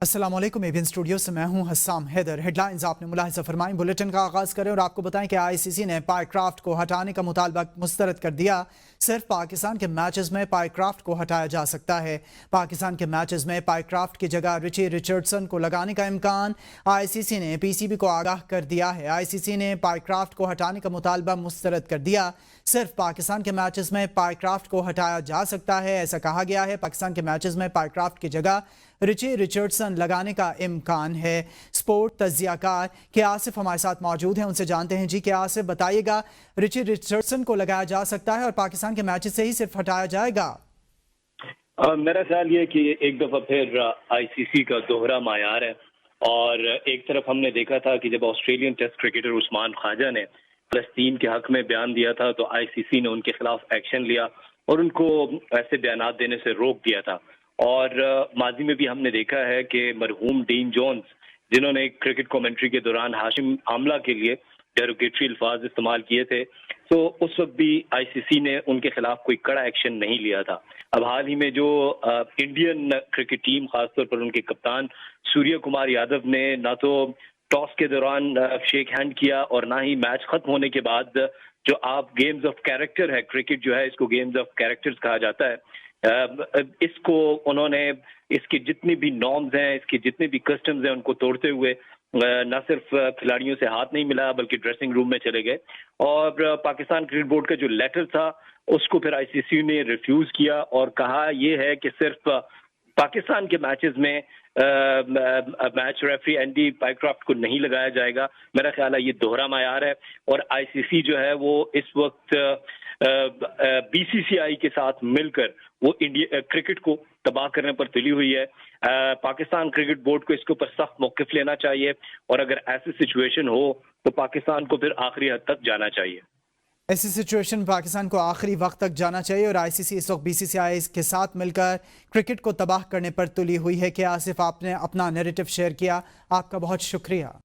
अस्सलाम वालेकुम। ABN studio से मैं हूं हस्साम हैदर। हेडलाइंस आपने मुलाहिजा फरमाई। बुलेटिन का आगाज करें और आपको बताएं कि आईसीसी ने पायक्राफ्ट को हटाने का मुतालबा मुस्तरद कर दिया। सिर्फ पाकिस्तान के मैचेस में पायक्राफ्ट को हटाया जा सकता है। पाकिस्तान के मैचेस में पायक्राफ्ट की जगह रिची रिचर्डसन को लगाने का इम्कान आईसीसी ने पीसीबी को आगाह कर दिया है। आईसीसी ने पायक्राफ्ट को हटाने का मुतालबा मुस्तरद कर दिया। सिर्फ पाकिस्तान के मैचेस में पायक्राफ्ट को हटाया जा सकता है, ऐसा कहा गया है। पाकिस्तान के मैचेस में पायक्राफ्ट की जगह रिची रिचर्डसन लगाने का इम्कान है। स्पोर्ट तज्जियाकार के आसिफ हमारे साथ मौजूद हैं, उनसे जानते हैं। जी के आसिफ, बताइएगा, रिची रिचर्डसन को लगाया जा सकता है और पाकिस्तान के मैचेस से ही सिर्फ हटाया जाएगा? मेरा ख्याल ये कि एक दफा फिर आईसीसी का दोहरा मायार है। और एक तरफ हमने देखा था कि जब Australian Test cricketer Usman Khawaja ने फलस्तीन के हक में बयान दिया था तो आईसीसी ने उनके खिलाफ एक्शन लिया और उनको ऐसे बयान देने से रोक दिया था। और माजी में भी हमने देखा है कि मरहूम डीन जोन्स, जिन्होंने क्रिकेट कमेंट्री के दौरान हाशिम आमला के लिए डेरोगेटरी अल्फाज इस्तेमाल किए थे, तो उस वक्त भी आईसीसी ने उनके खिलाफ कोई कड़ा एक्शन नहीं लिया था। अब हाल ही में जो इंडियन क्रिकेट टीम, खासतौर पर उनके कप्तान सूर्य कुमार यादव ने ना तो टॉस के दौरान शेक हैंड किया और ना ही मैच खत्म होने के बाद जो आप गेम्स ऑफ कैरेक्टर है, क्रिकेट जो है इसको गेम्स ऑफ कैरेक्टर्स कहा जाता है, इसको उन्होंने, इसके जितने भी नॉर्म्स हैं, इसके जितने भी कस्टम्स हैं, उनको तोड़ते हुए न सिर्फ खिलाड़ियों से हाथ नहीं मिला बल्कि ड्रेसिंग रूम में चले गए। और पाकिस्तान क्रिकेट बोर्ड का जो लेटर था उसको फिर आईसीसी ने रिफ्यूज किया और कहा ये है कि सिर्फ पाकिस्तान के मैचेस में मैच रेफरी एंडी पायक्राफ्ट को नहीं लगाया जाएगा। मेरा ख्याल है ये दोहरा मायार है और आईसीसी जो है वो इस वक्त बीसीसीआई के साथ मिलकर वो इंडिया क्रिकेट को तबाह करने पर तुली हुई है। पाकिस्तान क्रिकेट बोर्ड को इसके ऊपर सख्त मौक़िफ़ लेना चाहिए और अगर ऐसी सिचुएशन हो तो पाकिस्तान को फिर आखिरी हद तक जाना चाहिए। ऐसी सिचुएशन पाकिस्तान को आखिरी वक्त तक जाना चाहिए और आईसीसी इस वक्त बीसीसीआई के साथ मिलकर क्रिकेट को तबाह करने पर तुली हुई है। कि आसिफ, आपने अपना नैरेटिव शेयर किया, आपका बहुत शुक्रिया।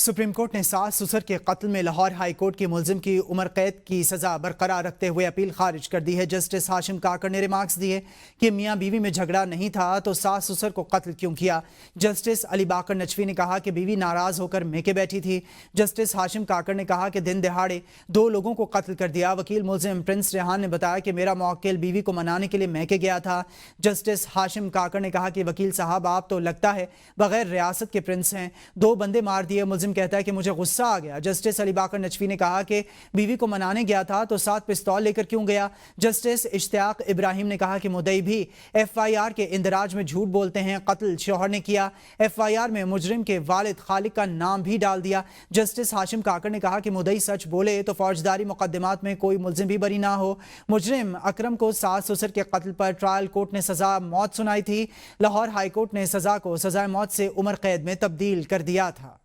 सुप्रीम कोर्ट ने सास ससुर के कत्ल में लाहौर हाई कोर्ट की मुलजिम की उम्र कैद की सजा बरकरार रखते हुए अपील खारिज कर दी है। जस्टिस हाशिम काकड़ ने रिमार्क्स दिए कि मियां बीवी में झगड़ा नहीं था तो सास ससुर को कत्ल क्यों किया। जस्टिस अली बाकर नचवी ने कहा कि बीवी नाराज होकर मेके बैठी थी। जस्टिस हाशिम काकड़ ने कहा कि दिन दहाड़े 2 लोगों को कत्ल कर दिया। वकील मुलजिम प्रिंस रेहान ने बताया कि मेरा मौक्किल बीवी को मनाने के लिए मेके गया था। जस्टिस हाशिम काकड़ ने कहा कि वकील साहब, आप तो लगता है बगैर रियासत के प्रिंस हैं, 2 बंदे मार दिए। मुलजिम कहता है कि मुझे गुस्सा आ गया। जस्टिस अली बाकर नचवी ने कहा कि बीवी को मनाने गया था तो साथ पिस्तौल लेकर क्यों गया। जस्टिस इश्तियाक इब्राहिम ने कहा कि मुद्दई भी एफआईआर के इंदराज में झूठ बोलते हैं, कत्ल शौहर ने किया। एफआईआर में मुजरिम के वालिद खालिक का नाम भी डाल दिया। जस्टिस हाशिम काकड़ ने कहा कि मुद्दई सच बोले तो फौजदारी मुकदमात में कोई मुलजिम भी बरी ना हो। मुजरिम अकरम को सास ससुर के कत्ल पर ट्रायल कोर्ट ने सजा मौत सुनाई थी। लाहौर हाई कोर्ट ने सजा को सजाए मौत से उम्र कैद में तब्दील कर दिया था।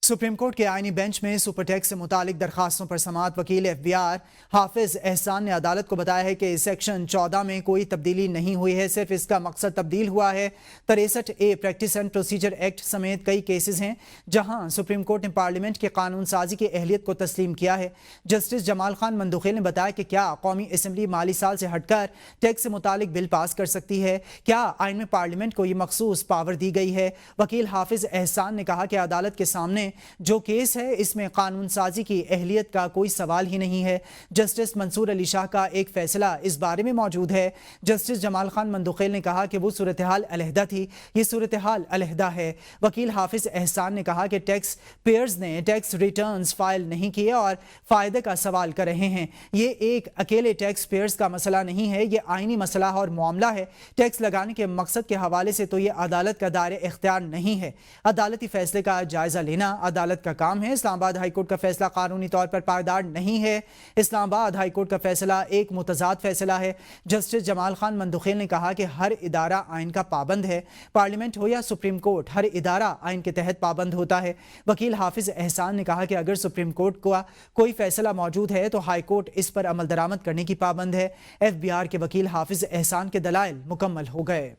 सुप्रीम कोर्ट के आईनी बेंच में सुपर टैक्स से मुतालिक दरखास्तों पर समाअत वकील एफबीआर हाफिज एहसान ने अदालत को बताया है कि सेक्शन 14 में कोई तब्दीली नहीं हुई है, सिर्फ इसका मकसद तब्दील हुआ है। 63A practice and procedure act समेत कई केसेस हैं जहां सुप्रीम कोर्ट ने पार्लियामेंट के कानून साजी की अहलियत को तस्लीम किया है। जस्टिस जमाल खान मंदुखेल ने बताया कि क्या कौमी असम्बली माली साल से हटकर टैक्स से मुतालिक बिल पास कर सकती है, क्या आइन में पार्लियामेंट को ये मखसूस पावर दी गई है। वकील हाफिज एहसान ने कहा कि अदालत के सामने जो केस है इसमें कानून साजी की अहलियत का कोई सवाल ही नहीं है। जस्टिस मंसूर अली शाह का एक फैसला इस बारे में मौजूद है। जस्टिस जमाल खान मंदुखेल ने कहा कि वो सूरत हाल अलहदा थी, ये सूरत हाल अलहदा है। वकील हाफिज एहसान ने कहा कि टैक्स पेयर्स ने टैक्स रिटर्न्स फाइल नहीं किए और फायदे का सवाल कर रहे हैं। ये एक अकेले टैक्स पेयर्स का मसला नहीं है, ये आईनी मसला और मामला है। टैक्स लगाने के मकसद के हवाले से तो ये अदालत का दायरे इख्तियार नहीं है। अदालती फैसले का जायजा लेना अदालत का काम है। इस्लामाबाद हाईकोर्ट का फैसला कानूनी तौर पर पायदार नहीं है। इस्लामाबाद हाईकोर्ट का फैसला एक मुतजाद फैसला है। जस्टिस जमाल खान मंदुखेल ने कहा कि हर इदारा आइन का पाबंद है, पार्लियामेंट हो या सुप्रीम कोर्ट, हर इदारा आइन के तहत पाबंद होता है। वकील हाफिज एहसान ने कहा कि अगर सुप्रीम कोर्ट का कोई फैसला मौजूद है तो हाई कोर्ट इस पर अमल दरामद करने की पाबंद है। एफबीआर के वकील हाफिज एहसान के दलाइल मुकम्मल हो गए।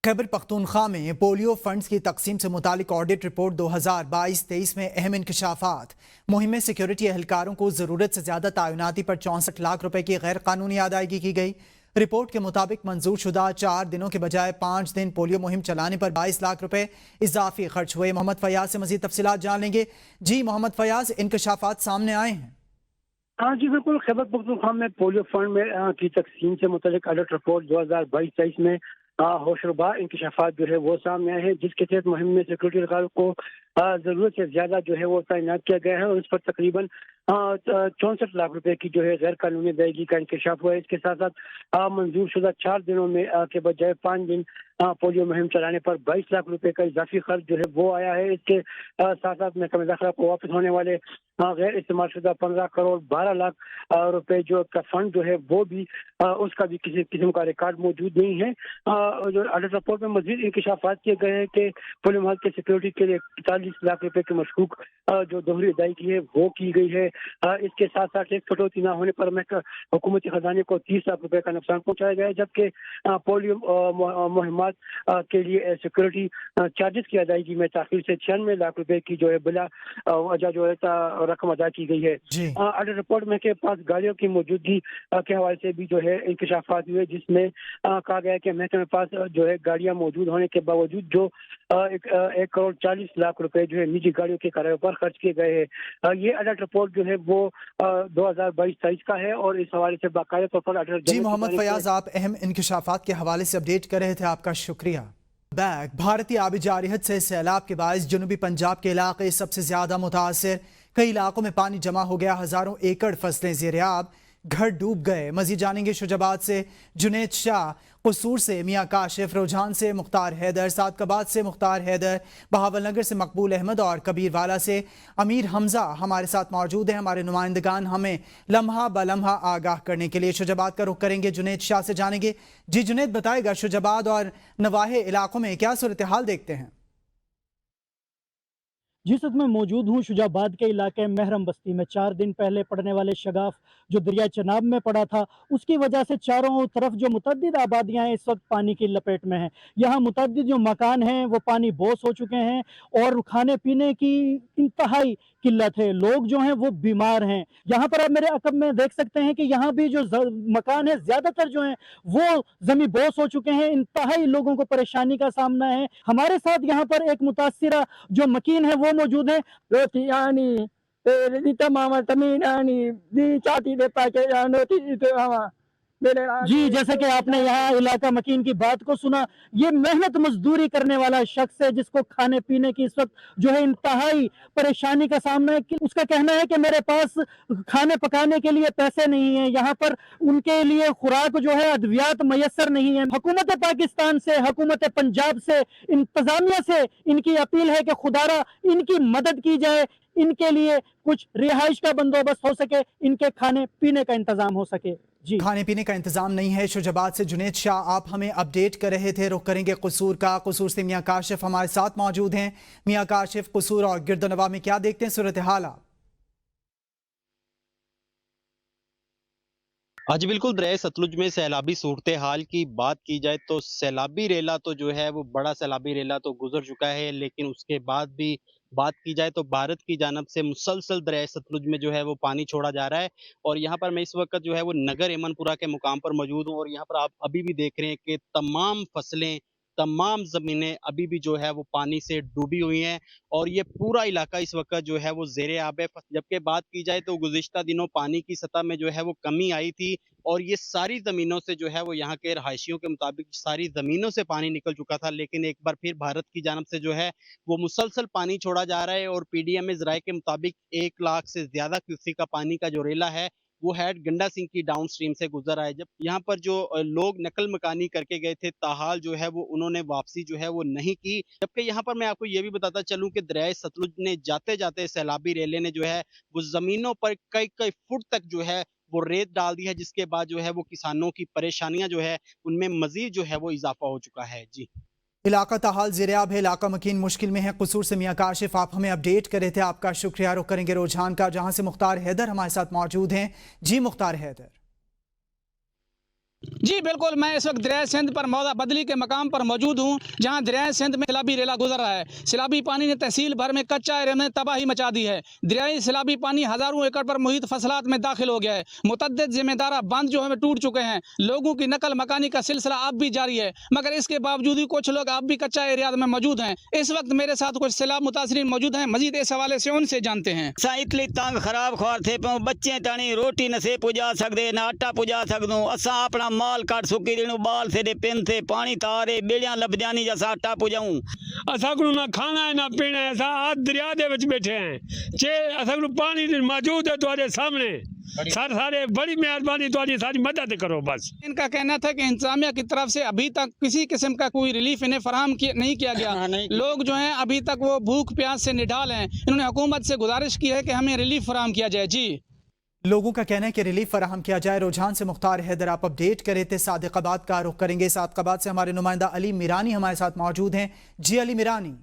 खैबर पख्तूनख्वा में पोलियो फंड्स की तकसीम से मुतालिक ऑडिट रिपोर्ट 2022-23 में अहम इंकशाफात। मुहिम में सिक्योरिटी एहलकारों को ज़रूरत से ज़्यादा तैनाती पर 64 लाख रुपए की गैर कानूनी अदायगी की गई। रिपोर्ट के मुताबिक मंजूर शुदा 4 दिनों के बजाय 5 दिन पोलियो मुहिम चलाने पर 22 लाख रुपए इजाफी खर्च हुए। मोहम्मद फयाज से मजीद तफसीलात जान लेंगे। जी मोहम्मद फयाज, इंकशाफात सामने आए हैं? हाँ जी बिल्कुल। खैबर पख्तूनख्वा में पोलियो फंड में की तकसीम से मुतालिक ऑडिट रिपोर्ट 2022-23 में होशरुबा इंकशाफात जो है वो सामने आए हैं, जिसके तहत मुहिम में सिक्योरिटी एहलकारों को जरूरत से ज्यादा जो है वो तैनात किया गया है और इस पर तकरीबन 64 लाख रुपए की जो है गैर कानूनी अदायगी का इंकशाफ हुआ है। इसके साथ साथ मंजूर शुदा 4 दिनों में के बजाय 5 दिन पोलियो मुहिम चलाने पर 22 लाख रुपए का इजाफी खर्च जो है वो आया है। इसके साथ साथ महकमा दाखिला को वापस होने वाले गैर इस्तेमाल शुदा 15 करोड़ 12 लाख रुपए जो का फंड जो है वो भी उसका भी किसी किस्म का रिकॉर्ड मौजूद नहीं है। जो ऑडिट रिपोर्ट में मजीद इंकशाफात किए गए हैं कि पोलियो मुहिम के सिक्योरिटी के लिए 45 लाख रुपए की मशकूक जो दोहरी अदायगी है वो की गई है। इसके साथ साथ एक कटौती न होने पर हुकूमती खजाने को 30 लाख रुपए का नुकसान पहुंचाया गया है, जबकि पोलियो मुहिमात के लिए सिक्योरिटी चार्जेस की अदायगी में ताखिर से 96 लाख रुपए की जो है बिला वजह जो है रकम अदा की गई है। ऑडिट रिपोर्ट में के पास गाड़ियों की मौजूदगी के हवाले से भी जो है इंकशाफात हुए, जिसमें कहा गया है कि महकमे के पास जो है गाड़ियां मौजूद होने के बावजूद जो 1 करोड़ 40 लाख रुपए जो है निजी गाड़ियों के किराए पर खर्च किए गए हैं। ये ऑडिट रिपोर्ट जो है वो 2022-23 का है और इस हवाले से बाकायदा तौर पर ऑडिट। जी मोहम्मद फयाज, आप अहम इंकशाफात के हवाले से अपडेट कर रहे थे, आपका शुक्रिया। बैग भारतीय आबी जारियत से सैलाब के बायस जनूबी पंजाब के इलाके सबसे ज्यादा मुतासर। कई इलाकों में पानी जमा हो गया, हजारों एकड़ फसलें ज़ेर-ए-आब, घर डूब गए। मजीद जानेंगे शुजाबाद से जुनेद शाह, कसूर से मियाँ काशिफ, रोजान से मुख्तार हैदर, सादकाबाद से मुख्तार हैदर, बहावलनगर से मकबूल अहमद और कबीरवाला से अमीर हमजा हमारे साथ मौजूद हैं। हमारे नुमाइंदगान हमें लम्हा ब लम्हा आगाह करने के लिए शुजाबाद का रुख करेंगे। जुनेद शाह से जानेंगे। जी जुनेद, बताएगा शुजाबाद और नवाहे इलाकों में क्या सूरत हाल देखते हैं? जिस वक्त मैं मौजूद हूँ शुजाबाद के इलाके महरम बस्ती में, 4 दिन पहले पड़ने वाले शगाफ जो दरिया चनाब में पड़ा था, उसकी वजह से चारों तरफ जो मुतअद्दिद आबादियाँ हैं इस वक्त पानी की लपेट में हैं। यहाँ मुतअद्दिद जो मकान हैं वो पानी बोस हो चुके हैं और खाने पीने की इंतहाई किल्लत है। लोग जो हैं वो बीमार हैं। यहाँ पर आप मेरे अकब में देख सकते हैं कि यहाँ भी जो मकान है ज़्यादातर जो हैं वो ज़मीन बोस हो चुके हैं। इंतहाई लोगों को परेशानी का सामना है। हमारे साथ यहाँ पर एक मुतासिरा जो मकीन है वो मौजूद है। जी, जैसे कि आपने यहाँ इलाका मकीन की बात को सुना, ये मेहनत मजदूरी करने वाला शख्स है जिसको खाने पीने की इस वक्त जो है इंतहाई परेशानी का सामना है। कि उसका कहना है कि मेरे पास खाने पकाने के लिए पैसे नहीं है, यहाँ पर उनके लिए खुराक जो है अद्वियात मैसर नहीं है। हुकूमत पाकिस्तान से, हुकूमत पंजाब से, इंतजामिया से इनकी अपील है कि खुदारा इनकी मदद की जाए, इनके लिए कुछ रिहाइश का बंदोबस्त हो सके, इनके खाने पीने का इंतजाम हो सके। जी, खाने पीने का इंतजाम नहीं है। शुजाबाद से जुनेद शाह आप हमें अपडेट कर रहे थे। रुख करेंगे कसूर का। कसूर से मियाँ काशिफ हमारे साथ मौजूद हैं। मियाँ काशिफ, कसूर और गिरदनवा में क्या देखते हैं सूरत हाल आप? आज बिल्कुल दरिया सतलुज में सैलाबी सूरत हाल की बात की जाए तो सैलाबी रेला तो जो है वो बड़ा सैलाबी रेला तो गुजर चुका है, लेकिन उसके बाद भी बात की जाए तो भारत की जानब से मुसलसल दरिया सतलुज में जो है वो पानी छोड़ा जा रहा है। और यहाँ पर मैं इस वक्त जो है वो नगर एमनपुरा के मुकाम पर मौजूद हूँ और यहाँ पर आप अभी भी देख रहे हैं कि तमाम फसलें, तमाम ज़मीनें अभी भी जो है वो पानी से डूबी हुई हैं और ये पूरा इलाका इस वक्त जो है वो ज़ेर-ए-आब है। जबकि बात की जाए तो गुज़िश्ता दिनों पानी की सतह में जो है वो कमी आई थी और ये सारी ज़मीनों से जो है वो यहाँ के रहायशियों के मुताबिक सारी ज़मीनों से पानी निकल चुका था, लेकिन एक बार फिर भारत की जानब से जो है वो मुसलसल पानी छोड़ा जा रहा है। और पीडीएम ज़राए के मुताबिक 1 लाख से ज़्यादा क्यूसेक का पानी का जो रेला है वो हेड गंडा सिंह की डाउन स्ट्रीम से गुजर आए। जब यहाँ पर जो लोग नकल मकानी करके गए थे, ताहाल जो है वो उन्होंने वापसी जो है वो नहीं की। जबकि यहाँ पर मैं आपको ये भी बताता चलूं कि दरिया सतलुज ने जाते जाते सैलाबी रेले ने जो है वो जमीनों पर कई कई फुट तक जो है वो रेत डाल दी है, जिसके बाद जो है वो किसानों की परेशानियां जो है उनमें मजीद जो है वो इजाफा हो चुका है। जी, इलाका ताहाल ज़ेर-ए-आब है, इलाका मकीन मुश्किल में है। कसूर से मियाँ काशिफ आप हमें अपडेट कर रहे थे, आपका शुक्रिया। रुख करेंगे रुझान का, जहां से मुख्तार हैदर हमारे साथ मौजूद हैं। जी मुख्तार हैदर। जी बिल्कुल, मैं इस वक्त दरियाए सिंध पर मौदा बदली के मकाम पर मौजूद हूँ, जहाँ दरियाए सिंध में सैलाबी रेला गुजर रहा है। सैलाबी पानी ने तहसील भर में कच्चा एरिया में तबाही मचा दी है। दरियाई सैलाबी पानी हज़ारों एकड़ पर मुहित फसलात में दाखिल हो गया है। मुतअद्दिद जिम्मेदारा बांध जो है टूट चुके हैं। लोगों की नकल मकानी का सिलसिला अब भी जारी है, मगर इसके बावजूद भी कुछ लोग अब भी कच्चा एरिया में मौजूद हैं। इस वक्त मेरे साथ कुछ सैलाब मुतासरीन मौजूद हैं। मजीद इस हवाले से उनसे जानते हैं। इतनी तंग खराब ख्वार थे पाऊँ बच्चे ताणी रोटी न से पुजा सकते न आटा पुजा सकदो असा अपना माल काट सुकी देणो बाल से पिन से पानी तारे बेड़ियां लभजानी जैसा आटा पुजाऊं असा को ना खाना है ना पीना है। असा आज दरिया दे विच बैठे हैं जे असा को पानी मौजूद है तुम्हारे सामने। सर सारे बड़ी मेहरबानी तुम्हारी सारी मदद करो बस। इनका कहना था कि इंतजामिया की तरफ से अभी तक किसी किस्म का कोई रिलीफ इन्हें फराहम नहीं किया गया। लोग जो हैं अभी तक वो भूख प्यास से निढाल हैं। इन्होंने हुकूमत से गुजारिश की है कि हमें रिलीफ फराहम किया जाए। जी लोगों का कहना है कि रिलीफ फराहम किया जाए। रुझान से मुख्तार हैदर आप अपडेट करे थे। सादिकाबाद का रुख करेंगे। सादिकाबाद से हमारे नुमाइंदा अली मिरानी हमारे साथ मौजूद हैं। जी अली मिरानी।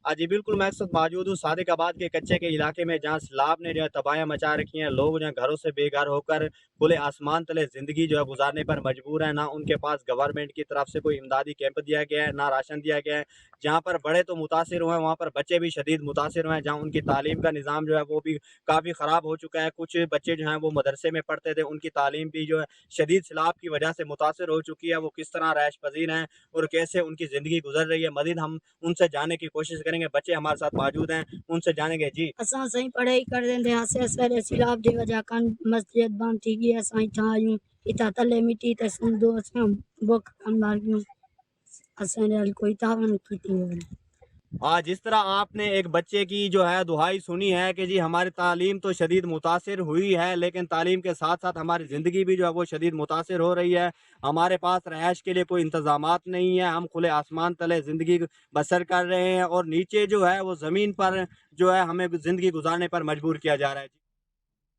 जी बिल्कुल, मैं इस वक्त मौजूद हूँ सादिकाबाद के कच्चे के इलाके में, जहाँ सैलाब ने जो है तबाहियाँ मचा रखी हैं। लोग जो है घरों से बेघर होकर खुले आसमान तले ज़िंदगी जो है गुजारने पर मजबूर है। ना उनके पास गवर्नमेंट की तरफ से कोई इमदादी कैंप दिया गया है, ना राशन दिया गया है। जहाँ पर बड़े तो मुतासिर हुए हैं, वहाँ पर बच्चे भी शदीद मुतासिर हुए हैं। जहाँ उनकी तालीम का निज़ाम जो है वो भी काफ़ी ख़राब हो चुका है। कुछ बच्चे जो हैं वो मदरसे में पढ़ते थे, उनकी तालीम भी जो है शदीद सैलाब की वजह से मुतासिर हो चुकी है। वो किस तरह रैश पजीर हैं और कैसे उनकी ज़िंदगी गुजर रही है, मज़ीद हम उनसे जानने की कोशिश करेंगे। बच्चे हमारे साथ मौजूद हैं, उनसे जानेंगे। जी असां सही पढ़ाई कर देंदे हासे सवेरे सैलाब जी वजह कान मस्जिद बंद थी गई। असां इथा आयूं इथा तले मिट्टी ते सुंदो असां बुक कान मार गयूं असां ने कोई तावन कीती। जिस तरह आपने एक बच्चे की जो है दुहाई सुनी है कि जी हमारी तालीम तो शदीद मुतासिर हुई है, लेकिन तालीम के साथ साथ हमारी ज़िंदगी भी जो है वो शदीद मुतासिर हो रही है। हमारे पास रहायश के लिए कोई इंतज़ामात नहीं है। हम खुले आसमान तले ज़िंदगी बसर कर रहे हैं और नीचे जो है वो ज़मीन पर जो है हमें ज़िंदगी गुजारने पर मजबूर किया जा रहा है।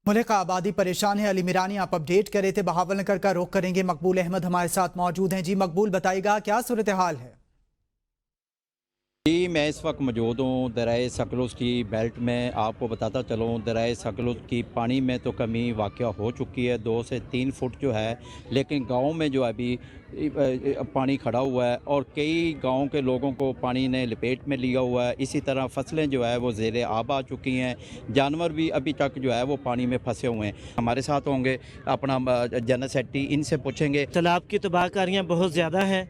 मुल्क का आबादी परेशान है। अली मिरानी आप अपडेट करे थे। बहावलनगर का रुख करेंगे। मकबूल अहमद हमारे साथ मौजूद हैं। जी मकबूल, बताइएगा क्या सूरत हाल है? जी मैं इस वक्त मौजूद हूँ दरियाए सतलुज की बेल्ट में। आपको बताता चलूँ दरियाए सतलुज की पानी में तो कमी वाक़या हो चुकी है 2 से 3 फुट जो है, लेकिन गांव में जो अभी पानी खड़ा हुआ है और कई गांव के लोगों को पानी ने लपेट में लिया हुआ है। इसी तरह फसलें जो है वो ज़ेरे आब आ चुकी हैं। जानवर भी अभी तक जो है वो पानी में फंसे हुए हैं। हमारे साथ होंगे अपना जनरल सेक्रेटरी, इनसे पूछेंगे। तालाब की तबाहकारियाँ बहुत ज़्यादा हैं।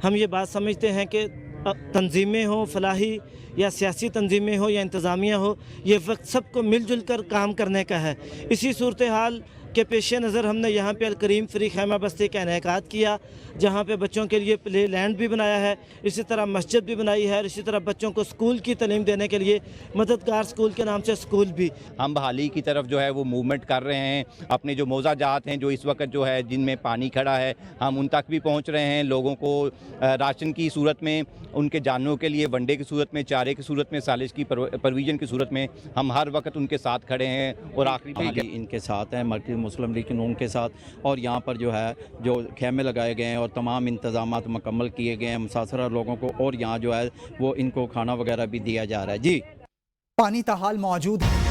हम ये बात समझते हैं कि तंजीमें हो, फलाही या सियासी तंजीमें हो या इंतज़ामिया हो, ये वक्त सबको मिलजुल कर काम करने का है। इसी सूरत हाल के पेश नज़र हमने यहाँ पे अलकरीम फ्री खैमा बस्ती का इनेकाद किया, जहाँ पे बच्चों के लिए प्ले लैंड भी बनाया है, इसी तरह मस्जिद भी बनाई है और इसी तरह बच्चों को स्कूल की तालीम देने के लिए मददगार स्कूल के नाम से स्कूल भी। हम बहाली की तरफ जो है वो मूवमेंट कर रहे हैं। अपने जो मौजा जात हैं जो इस वक्त जो है जिनमें पानी खड़ा है, हम उन तक भी पहुँच रहे हैं। लोगों को राशन की सूरत में, उनके जानवरों के लिए वनडे की सूरत में, चारे की सूरत में, सालिश की प्रोविज़न की सूरत में हम हर वक्त उनके साथ खड़े हैं। और आखिरी इनके साथ हैं मरकज़ी मुस्लिम लीग नून के साथ, और यहाँ पर जो है जो खेमे लगाए गए हैं और तमाम इंतजामात मुकम्मल किए गए हैं मुसाफिर लोगों को, और यहाँ जो है वो इनको खाना वगैरह भी दिया जा रहा है। जी पानी ताहाल मौजूद है।